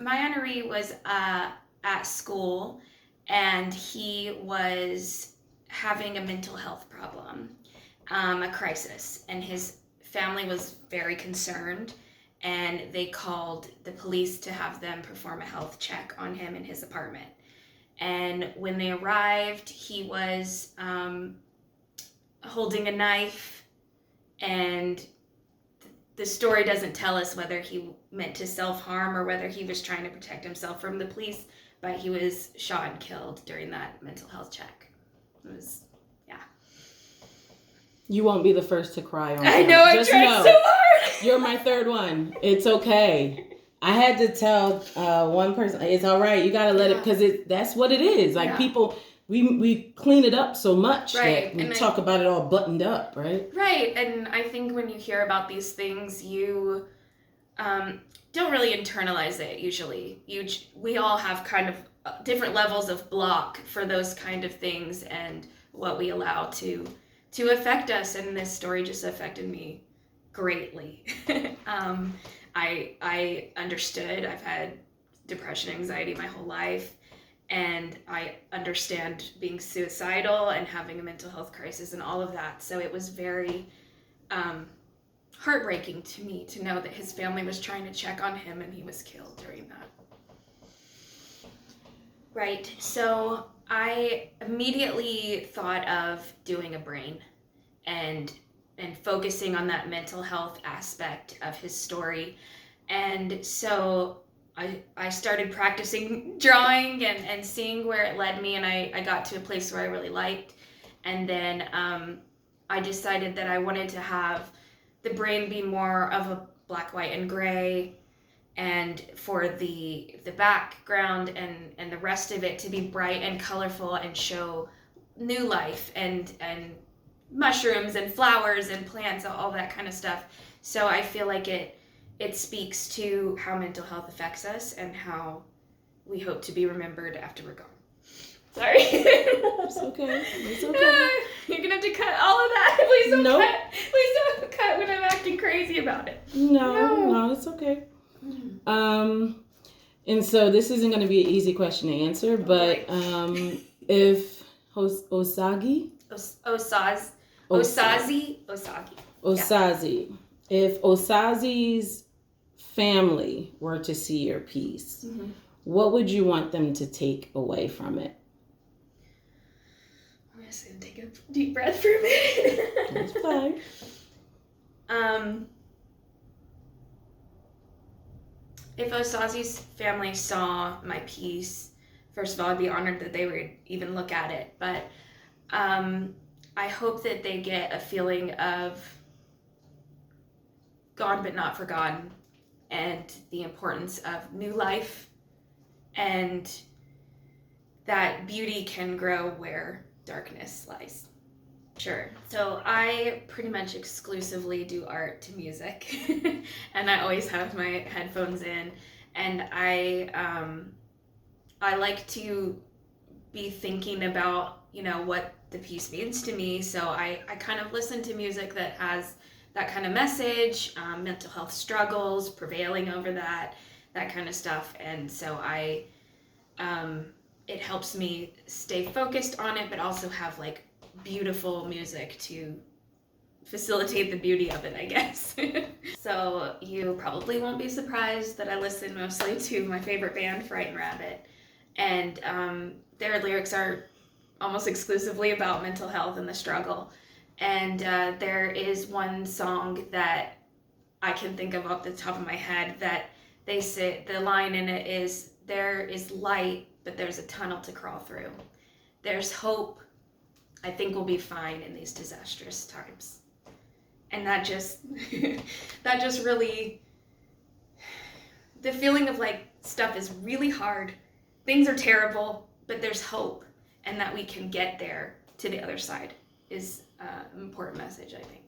My honoree was at school, and he was having a mental health problem, a crisis, and his family was very concerned, and they called the police to have them perform a health check on him in his apartment. And when they arrived, he was holding a knife, and the story doesn't tell us whether he meant to self-harm or whether he was trying to protect himself from the police, but he was shot and killed during that mental health check. It was, yeah. You won't be the first to cry on I know, I tried so hard. You're my third one. It's okay. I had to tell one person, it's all right. You got to let it, because that's what it is. Like people, we clean it up so much that we talk about it all buttoned up, right? Right. And I think when you hear about these things, you don't really internalize it usually. We all have kind of different levels of block for those kind of things and what we allow to affect us. And this story just affected me greatly. I understood. I've had depression, anxiety my whole life. And I understand being suicidal and having a mental health crisis and all of that. So it was very heartbreaking to me to know that his family was trying to check on him and he was killed during that. Right. So I immediately thought of doing a brain and focusing on that mental health aspect of his story. And so I started practicing drawing and seeing where it led me, and I got to a place where I really liked. And then I decided that I wanted to have the brain be more of a black, white, and gray, and for the background and the rest of it to be bright and colorful and show new life and mushrooms and flowers and plants, all that kind of stuff. So I feel like it speaks to how mental health affects us and how we hope to be remembered after we're gone. Sorry. It's okay. It's okay. You're gonna have to cut all of that. Please don't cut. Please don't cut when I'm acting crazy about it. No, it's okay. And so this isn't going to be an easy question to answer, but if Osaze, if Osaze's family were to see your piece, what would you want them to take away from it? I'm just gonna take a deep breath for a minute. That's fine. If Osaze's family saw my piece, first of all, I'd be honored that they would even look at it. But I hope that they get a feeling of gone but not forgotten, and the importance of new life, and that beauty can grow where darkness lies. Sure. So I pretty much exclusively do art to music, and I always have my headphones in, and I like to be thinking about, what the piece means to me. So I kind of listen to music that has that kind of message, mental health struggles, prevailing over that kind of stuff. And so it helps me stay focused on it, but also have like beautiful music to facilitate the beauty of it, I guess. So you probably won't be surprised that I listen mostly to my favorite band, Fright and Rabbit. And their lyrics are almost exclusively about mental health and the struggle. And there is one song that I can think of off the top of my head that they say, the line in it is, "There is light, but there's a tunnel to crawl through. There's hope. I think we'll be fine in these disastrous times." And that just really, the feeling of like stuff is really hard, things are terrible, but there's hope, and that we can get there to the other side is an important message, I think.